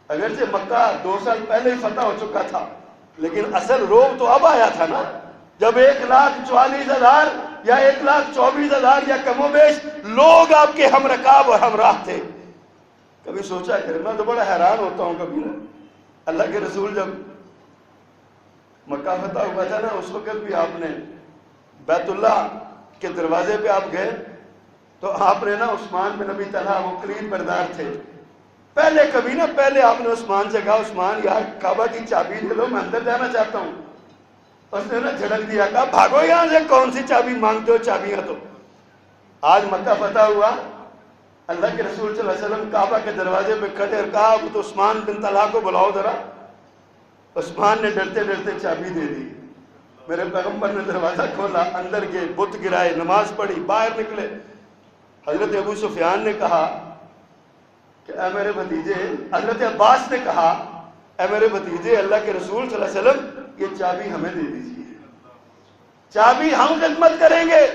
اگرچہ مکہ 2 سال پہلے ہی فتح ہو چکا تھا، لیکن اصل روب تو اب آیا تھا نا، جب 1,44,000 یا 1,24,000 یا کم و بیش لوگ آپ کے ہم رکاب اور ہمراہ تھے. کبھی سوچا کرے، میں تو بڑا حیران ہوتا ہوں کبھی نا، اللہ کے رسول جب مکہ فتح ہوا تھا نا، اس وقت بھی آپ نے بیت اللہ کے دروازے پہ آپ گئے تو آپ نے نا عثمان بن ابی طلحہ، وہ قریب بردار تھے، پہلے کبھی نہ پہلے آپ نے عثمان سے کہا عثمان یار کعبہ کی چابی دے دو، میں اندر جانا چاہتا ہوں. اس نے نا جھڑک دیا، کہا بھاگو یہاں سے، کون سی چابی مانگتے ہو، چابیاں تو. آج مکہ فتح ہوا، اللہ کے رسول صلی اللہ علیہ وسلم کعبہ کے دروازے پہ کھڑے اور کہا اب تو عثمان بن طلحہ کو بلاؤ ذرا. عثمان نے ڈرتے ڈرتے چابی دے دی. میرے پیغمبر نے دروازہ کھولا، اندر گئے، بت گرائے، نماز پڑھی، باہر نکلے. حضرت ابو سفیان نے کہا کہ اے میرے بھتیجے، حضرت عباس نے کہا اے میرے بھتیجے، اللہ کے رسول صلی اللہ علیہ وسلم یہ چابی ہمیں دے دیجیے، چابی ہم خدمت کریں گے.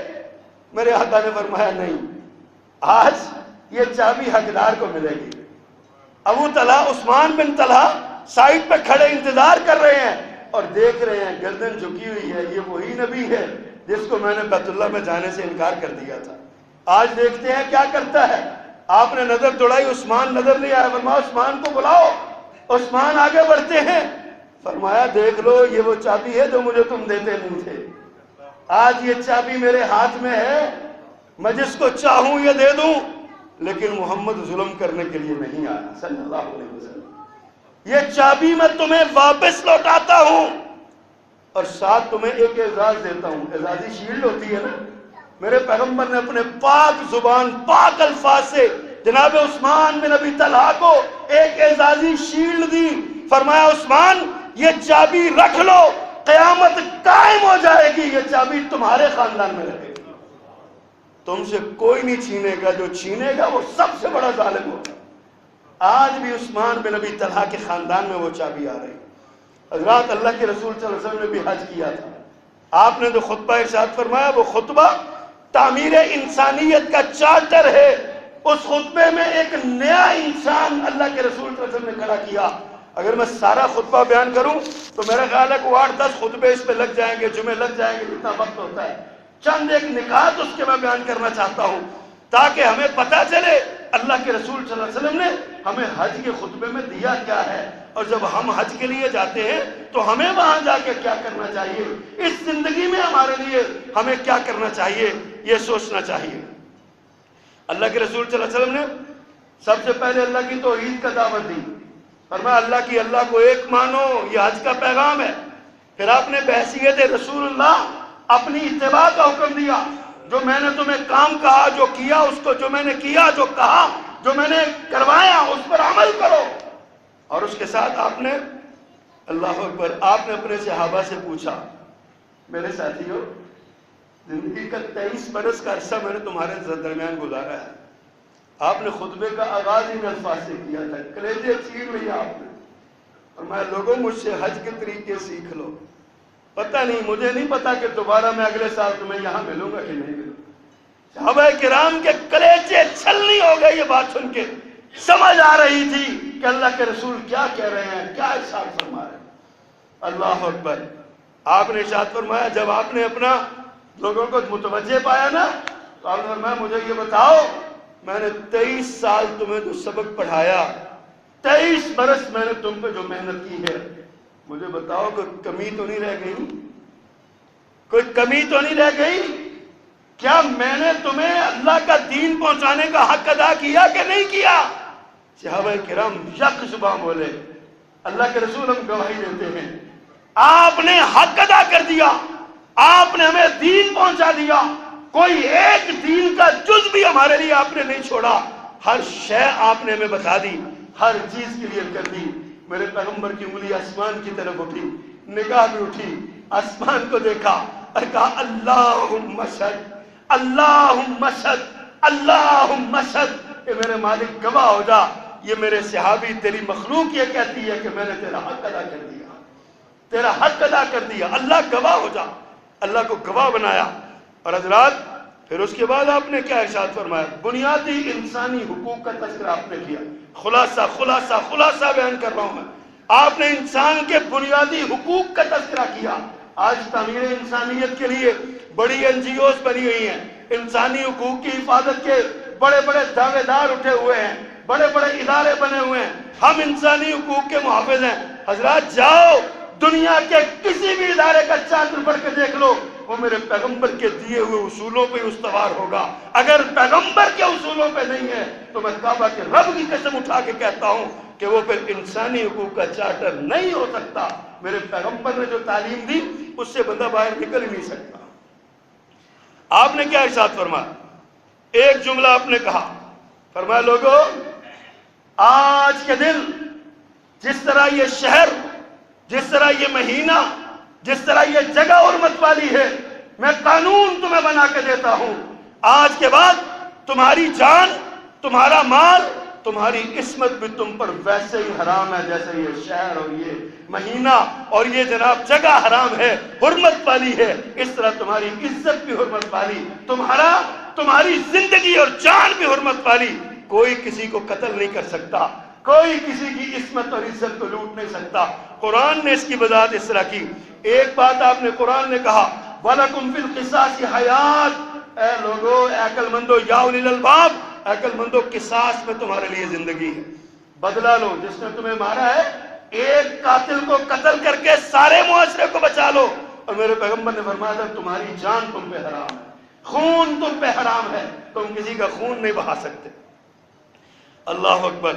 میرے آقا نے فرمایا نہیں، آج یہ چابی حقدار کو ملے گی. ابو طلحہ، عثمان بن طلحہ سائٹ پہ کھڑے انتظار کر رہے ہیں اور دیکھ رہے ہیں گردن جھکی ہوئی ہے، یہ وہی نبی ہے جس کو میں نے بیت اللہ میں جانے سے انکار کر دیا تھا. آج دیکھتے ہیں کیا کرتا ہے. آپ نے نظر دوڑائی، عثمان نظر نہیں آیا، فرمایا عثمان کو بلاؤ. عثمان آگے بڑھتے ہیں، فرمایا دیکھ لو یہ وہ چابی ہے جو مجھے تم دیتے نہیں تھے. آج یہ چابی میرے ہاتھ میں ہے، میں جس کو چاہوں یہ دے دوں، لیکن محمد ظلم کرنے کے لیے نہیں آیا صلی اللہ علیہ وسلم. یہ چابی میں تمہیں واپس لوٹاتا ہوں اور ساتھ تمہیں ایک اعزاز دیتا ہوں. اعزازی شیلڈ ہوتی ہے نا. میرے پیغمبر نے اپنے پاک زبان، پاک الفاظ سے جناب عثمان بن ابی طلحہ کو ایک اعزازی شیلڈ دی. فرمایا عثمان یہ چابی رکھ لو، قیامت قائم ہو جائے گی، یہ چابی تمہارے خاندان میں رہے گی، تم سے کوئی نہیں چھینے گا، جو چھینے گا وہ سب سے بڑا ظالم ہوگا. آج بھی عثمان بن ابی طلحہ کے خاندان میں وہ چابی آ رہی. حضرات اللہ کے رسول صلی اللہ علیہ وسلم نے بھی حج کیا تھا. آپ نے جو خطبہ ارشاد فرمایا وہ خطبہ تعمیر انسانیت کا چارٹر ہے. اس خطبے میں ایک نیا انسان اللہ کے رسول صلی اللہ علیہ وسلم نے کھڑا کیا. اگر میں سارا خطبہ بیان کروں تو میرا خیال ہے کہ 8-10 خطبے اس پہ لگ جائیں گے، جمعے لگ جائیں گے، جتنا وقت ہوتا ہے. چند ایک نکات اس کے میں بیان کرنا چاہتا ہوں تاکہ ہمیں پتہ چلے اللہ کے رسول صلی اللہ علیہ وسلم نے ہمیں حج کے خطبے میں دیا کیا ہے، اور جب ہم حج کے لیے جاتے ہیں تو ہمیں وہاں جا کے کیا کرنا چاہیے، اس زندگی میں ہمارے لیے ہمیں کیا کرنا چاہیے، یہ سوچنا چاہیے. اللہ کے رسول صلی اللہ علیہ وسلم نے سب سے پہلے اللہ کی توحید کا دعوت دی. فرمایا اللہ کو ایک مانو، یہ حج کا پیغام ہے. پھر آپ نے بحیثیت رسول اللہ اپنی اتباع کا حکم دیا. جو میں نے تمہیں کام کہا، جو کیا اس کو، جو میں نے کیا، جو کہا، جو میں نے کروایا اس پر عمل کرو. اور اس کے ساتھ آپ نے اللہ اکبر، آپ نے اپنے صحابہ سے پوچھا میرے ساتھیوں، زندگی کا 23 برس کا عرصہ میں نے تمہارے درمیان گزارا ہے. آپ نے خطبے کا آغاز ان الفاظ سے کیا تھا، کلیجے چیر لیا آپ نے. اور میں لوگوں مجھ سے حج کے طریقے سیکھ لو. پتہ نہیں، مجھے نہیں پتا کہ دوبارہ میں اگلے سال تمہیں یہاں ملوں گا کہ نہیں ملوں. صحابہ کرام کے کلیجے چھلنی ہو گئے یہ بات سن کے. سمجھ آ رہی تھی کہ اللہ کے رسول کیا کہہ رہے ہیں، کیا ارشاد فرما رہے ہیں. اللہ اکبر. آپ نے ارشاد فرمایا، جب آپ نے اپنا لوگوں کو متوجہ پایا نا تو آپ نے فرمایا مجھے یہ بتاؤ، میں نے 23 سال تمہیں جو سبق پڑھایا، 23 برس میں نے تم پہ جو محنت کی ہے، مجھے بتاؤ کوئی کمی تو نہیں رہ گئی؟ کوئی کمی تو نہیں رہ گئی؟ کیا میں نے تمہیں اللہ کا دین پہنچانے کا حق ادا کیا کہ نہیں کیا؟ صحابہ کرام یک زبان بولے اللہ کے رسول ہم گواہی دیتے ہیں آپ نے حق ادا کر دیا، آپ نے ہمیں دین پہنچا دیا. کوئی ایک دین کا جز بھی ہمارے لیے آپ نے نہیں چھوڑا. ہر شے آپ نے ہمیں بتا دی، ہر چیز کلیئر کر دی. میرے پیغمبر کی انگلی آسمان کی طرف اٹھی، نگاہ بھی اٹھی، آسمان کو دیکھا اور کہا اللہم اشہد، اللہم اشہد، اللہم اشہد. کہ میرے مالک گواہ ہو جا، یہ میرے صحابی تیری مخلوق یہ کہتی ہے کہ میں نے تیرا حق ادا کر دیا، تیرا حق ادا کر دیا. اللہ گواہ ہو جا. اللہ کو گواہ بنایا. اور حضرات پھر اس کے بعد آپ نے کیا ارشاد فرمایا؟ بنیادی انسانی حقوق کا تذکرہ آپ نے کیا. خلاصہ بیان کر رہا ہوں میں. آپ نے انسان کے بنیادی حقوق کا تذکرہ کیا. آج تعمیر انسانیت کے لیے بڑی NGOs بنی ہوئی ہیں، انسانی حقوق کی حفاظت کے بڑے بڑے دعوے دار اٹھے ہوئے ہیں، بڑے بڑے ادارے بنے ہوئے ہیں. ہم انسانی حقوق کے محافظ ہیں. حضرات جاؤ دنیا کے کسی بھی ادارے کا چادر پڑھ کے دیکھ لو، وہ میرے پیغمبر کے دیے ہوئے اصولوں پہ استوار ہوگا. اگر پیغمبر کے اصولوں پہ نہیں ہے تو میں کعبہ کے رب کی قسم اٹھا کے کہتا ہوں کہ وہ پھر انسانی حقوق کا چارٹر نہیں ہو سکتا. میرے پیغمبر نے جو تعلیم دی اس سے بندہ باہر نکل ہی نہیں سکتا. آپ نے کیا ارشاد فرمایا؟ ایک جملہ آپ نے کہا، فرمایا لوگوں آج کے دن جس طرح یہ شہر، جس طرح یہ مہینہ، جس طرح یہ جگہ حرمت والی ہے، میں قانون تمہیں بنا کے دیتا ہوں. آج کے بعد تمہاری جان، تمہارا مال، تمہاری عصمت بھی تم پر ویسے ہی حرام ہے جیسے یہ شہر اور یہ مہینہ اور یہ جناب جگہ حرام ہے، حرمت والی ہے. اس طرح تمہاری عزت بھی حرمت والی، تمہاری زندگی اور جان بھی حرمت والی. کوئی کسی کو قتل نہیں کر سکتا، کوئی کسی کی عصمت اور عزت کو لوٹ نہیں سکتا. قرآن نے اس کی وضاحت اس طرح کی. ایک بات آپ نے قرآن نے کہا وَلَكُمْ فِي الْقِصَاصِ حَيَاتٌ، اے لوگو، اے عقل مندو، یا اولی الالباب، عقل مندو، قصاص میں تمہارے لیے زندگی ہے. بدلہ لو. جس نے تمہیں مارا ہے ایک قاتل کو قتل کر کے سارے معاشرے کو بچا لو. اور میرے پیغمبر نے فرمایا تھا تمہاری جان تم پہ حرام ہے، خون تم پہ حرام ہے، تم کسی کا خون نہیں بہا سکتے. اللہ اکبر.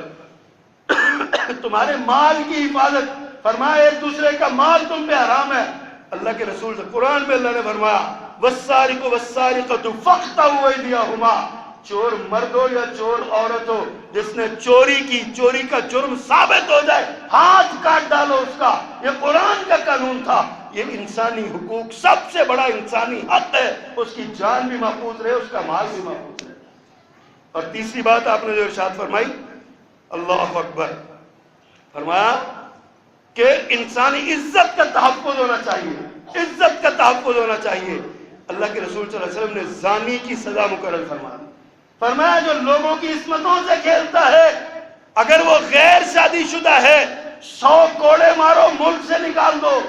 تمہارے مال کی حفاظت، فرمایا ایک دوسرے کا مال تم پہ حرام ہے. اللہ کے رسول سے قرآن میں اللہ نے فرمایا وَالسَّارِقُ وَالسَّارِقَةُ فَاقْطَعُوا أَيْدِيَهُمَا، چور مرد ہو یا چور عورت ہو، جس نے چوری کی، چوری کا جرم ثابت ہو جائے ہاتھ کاٹ ڈالو اس کا. یہ قرآن کا قانون تھا. یہ انسانی حقوق سب سے بڑا انسانی حق ہے، اس کی جان بھی محفوظ رہے، اس کا مال بھی محفوظ رہے. اور تیسری بات آپ نے جو ارشاد فرمائی، اللہ اکبر، فرمایا کہ انسانی عزت کا تحفظ ہونا چاہیے، عزت کا تحفظ ہونا چاہیے. اللہ کے رسول صلی اللہ علیہ وسلم نے زانی کی سزا مقرر فرمایا جو لوگوں کی عصمتوں سے کھیلتا ہے، اگر وہ غیر شادی شدہ ہے 100 کوڑے مارو، ملک سے نکال دو،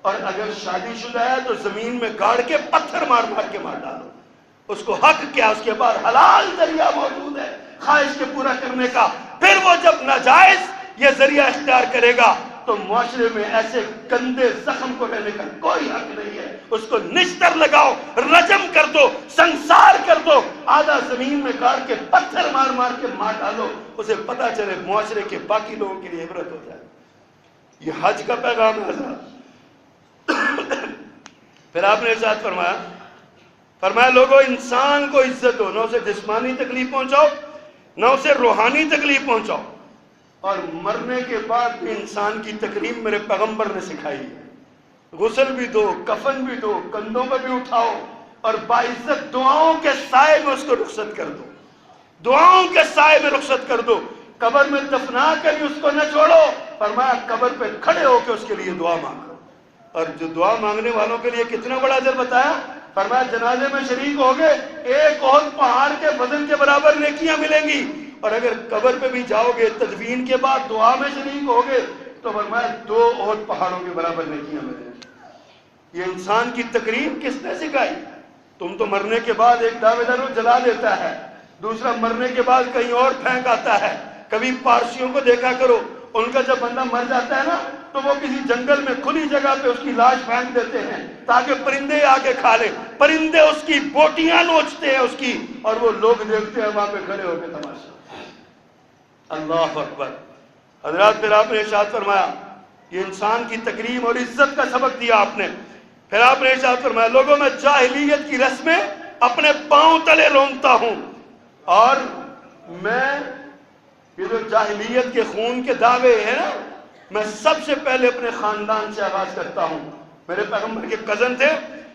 اور اگر شادی شدہ ہے تو زمین میں گاڑ کے پتھر مار مار کے مار ڈالو. اس کو حق کیا، اس کے پاس حلال ذریعہ موجود ہے خواہش کے پورا کرنے کا. پھر وہ جب ناجائز یہ ذریعہ اختیار کرے گا تو معاشرے میں ایسے گندے زخم کو رہنے کا کوئی حق نہیں ہے. اس کو نشتر لگاؤ، رجم کر دو، سنسار کر دو، آدھا زمین میں گاڑ کے پتھر مار مار کے مار ڈالو، اسے پتا چلے، معاشرے کے باقی لوگوں کے لیے عبرت ہو جائے. یہ حج کا پیغام ہے حضرات. پھر آپ نے ارشاد فرمایا لوگوں انسان کو عزت دو، نہ اسے جسمانی تکلیف پہنچاؤ، نہ اسے روحانی تکلیف پہنچاؤ. اور مرنے کے بعد بھی انسان کی تکریم میرے پیغمبر نے سکھائی ہے. غسل بھی دو، کفن بھی دو، کندھوں پہ بھی اٹھاؤ، اور باعزت دعاؤں کے سائے میں اس کو رخصت کر دو، دعاؤں کے سائے میں رخصت کر دو. قبر میں دفنا کر بھی اس کو نہ چھوڑو، فرمایا قبر پہ کھڑے ہو کے اس کے لیے دعا مانگو. اور جو دعا مانگنے والوں کے لیے کتنا بڑا اجر بتایا، فرمایا جنازے میں شریک ہو گئے ایک اور پہاڑ کے وزن کے برابر نیکیاں ملیں گی. اور اگر قبر پہ بھی جاؤ گے تدفین کے بعد دعا میں شریک ہو گئے تو فرمایا 2 اور پہاڑوں کے برابر نیکیاں ملیں گی. یہ انسان کی تقریم کس نے سکھائی؟ تم تو مرنے کے بعد ایک دعوے دار جلا دیتا ہے، دوسرا مرنے کے بعد کہیں اور پھینک آتا ہے. کبھی پارسیوں کو دیکھا کرو، ان کا جب بندہ مر جاتا ہے نا تو وہ کسی جنگل میں کھلی جگہ پہ اس کی لاش پھینک دیتے ہیں تاکہ پرندے آ کے کھا لے. پرندے اس کی بوٹیاں نوچتے ہیں اس کی، اور وہ لوگ دیکھتے ہیں وہاں پہ کھڑے ہو کے تماشا. اللہ اکبر. حضرات پھر آپ نے ارشاد فرمایا، یہ انسان کی تکریم اور عزت کا سبق دیا آپ نے. پھر آپ نے ارشاد فرمایا لوگوں میں جاہلیت کی رسمیں اپنے پاؤں تلے رونگتا ہوں، اور میں یہ جو جاہلیت کے خون کے دعوے ہیں نا، میں سب سے پہلے اپنے خاندان سے آغاز کرتا ہوں. میرے پیغمبر کے کزن تھے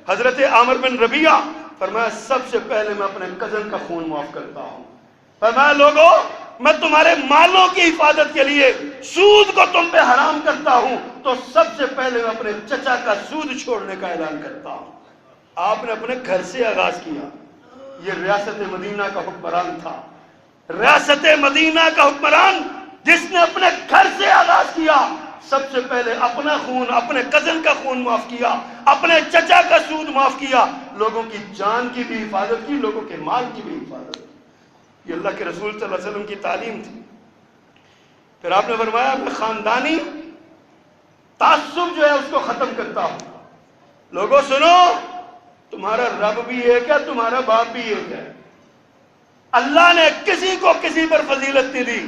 حضرت عامر بن ربیعہ، فرمایا سب سے پہلے میں اپنے کزن کا خون معاف کرتا ہوں. فرمایا لوگوں میں تمہارے مالوں کی حفاظت کے لیے سود کو تم پہ حرام کرتا ہوں، تو سب سے پہلے میں اپنے چچا کا سود چھوڑنے کا اعلان کرتا ہوں. آپ نے اپنے گھر سے آغاز کیا. یہ ریاست مدینہ کا حکمران تھا، ریاست مدینہ کا حکمران جس نے اپنے گھر سے آغاز کیا. سب سے پہلے اپنا خون، اپنے کزن کا خون معاف کیا، اپنے چچا کا سود معاف کیا، لوگوں کی جان کی بھی حفاظت کی، لوگوں کے مال کی بھی حفاظت کی. یہ اللہ کے رسول صلی اللہ علیہ وسلم کی تعلیم تھی. پھر آپ نے فرمایا میں خاندانی تعصب جو ہے اس کو ختم کرتا ہوں. لوگوں سنو، تمہارا رب بھی ایک ہے، تمہارا باپ بھی ایک ہے. اللہ نے کسی کو کسی پر فضیلت نہیں دی.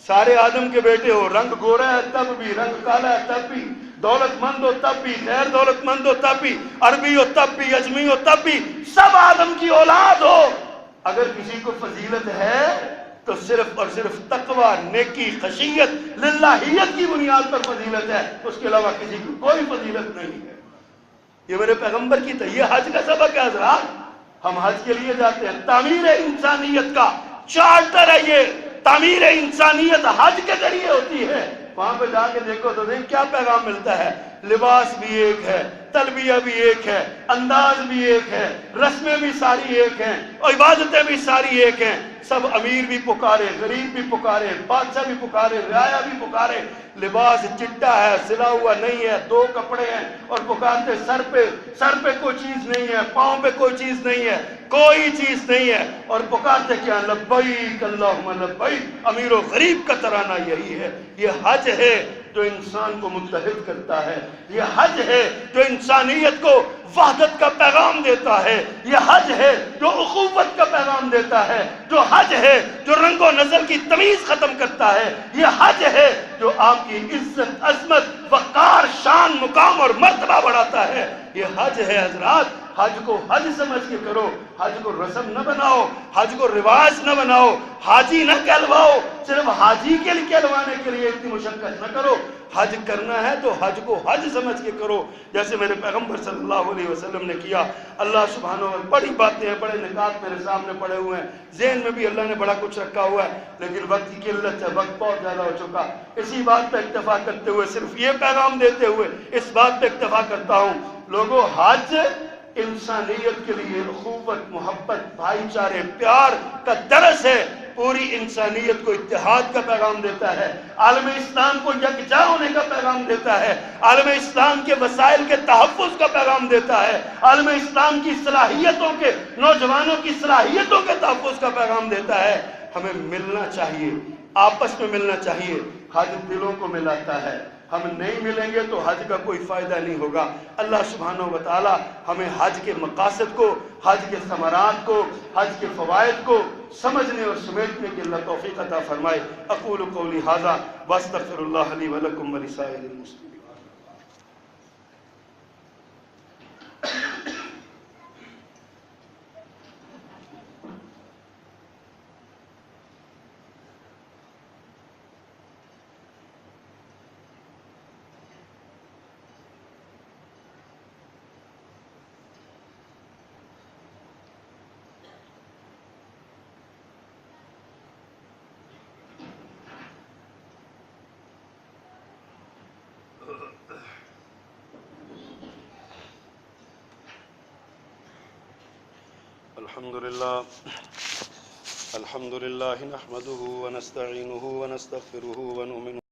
سارے آدم کے بیٹے ہو، رنگ گورا ہے تب بھی، رنگ کالا ہے تب بھی، دولت مند ہو تب بھی، غیر دولت مند ہو تب بھی، عربی ہو تب بھی، اجمی ہو تب بھی، سب آدم کی اولاد ہو. اگر کسی کو فضیلت ہے تو صرف اور صرف تقوی، نیکی، خشیت، للہیت کی بنیاد پر فضیلت ہے. اس کے علاوہ کسی کو کوئی فضیلت نہیں ہے. یہ میرے پیغمبر کی یہ حج کا سبق ہے حضرات. ہم حج کے لیے جاتے ہیں، تعمیر انسانیت کا چارٹر ہے یہ. تعمیر انسانیت حج کے ذریعے ہوتی ہے. وہاں پہ جا کے دیکھو تو دیکھ کیا پیغام ملتا ہے. لباس بھی ایک ہے، تلبیہ بھی ایک ہے، انداز بھی ایک ہے، رسمیں بھی ساری ایک ہیں، اور عبادتیں بھی ساری ایک ہیں. سب امیر بھی پکارے، غریب بھی پکارے، بادشاہ بھی پکارے، رعایا بھی پکارے. لباس چٹا ہے، سلا ہوا نہیں ہے، 2 کپڑے ہیں، اور پکارتے سر پہ کوئی چیز نہیں ہے، پاؤں پہ کوئی چیز نہیں ہے، کوئی چیز نہیں ہے، اور پکارتے کیا؟ لبیک اللہم لبیک. امیر و غریب کا ترانہ یہی ہے. یہ حج ہے جو انسان کو متحد کرتا ہے. یہ حج ہے جو انسانیت کو وحدت کا پیغام دیتا ہے. یہ حج ہے جو اخوت کا پیغام دیتا ہے. جو حج ہے جو رنگ و نسل کی تمیز ختم کرتا ہے. یہ حج ہے جو آپ کی عزت، عظمت، وقار، شان، مقام اور مرتبہ بڑھاتا ہے. یہ حج ہے حضرات. حج کو حج سمجھ کے کرو. حج کو رسم نہ بناؤ، حج کو رواج نہ بناؤ، حاجی نہ کہلواؤ. صرف حاجی کے لیے کہلوانے کے لیے اتنی مشقت نہ کرو. حج کرنا ہے تو حج کو حج سمجھ کے کرو، جیسے میرے پیغمبر صلی اللہ علیہ وسلم نے کیا. اللہ سبحانہ و بڑی باتیں ہیں، بڑے نکات میرے سامنے پڑے ہوئے ہیں، ذہن میں بھی اللہ نے بڑا کچھ رکھا ہوا ہے، لیکن وقت کی قلت ہے، وقت بہت زیادہ ہو چکا. اسی بات پہ اکتفا کرتے ہوئے، صرف یہ پیغام دیتے ہوئے اس بات پہ اکتفا کرتا ہوں. لوگوں، حج انسانیت کے لیے اخوت، محبت، بھائی چارے، پیار کا درس ہے. پوری انسانیت کو اتحاد کا پیغام دیتا ہے. عالم اسلام کو یکجا ہونے کا پیغام دیتا ہے. عالم اسلام کے وسائل کے تحفظ کا پیغام دیتا ہے. عالم اسلام کی صلاحیتوں کے، نوجوانوں کی صلاحیتوں کے تحفظ کا پیغام دیتا ہے. ہمیں ملنا چاہیے، آپس میں ملنا چاہیے. حج دلوں کو ملاتا ہے. ہم نہیں ملیں گے تو حج کا کوئی فائدہ نہیں ہوگا. اللہ سبحانہ و تعالی ہمیں حج کے مقاصد کو، حج کے ثمرات کو، حج کے فوائد کو سمجھنے اور سمیٹنے کی اللہ توفیق عطا فرمائے. اقول قولی ھذا واستغفر اللہ لی ولکم ولسائر المسلمین. الحمد لله نحمده ونستعينه ونستغفره ونؤمن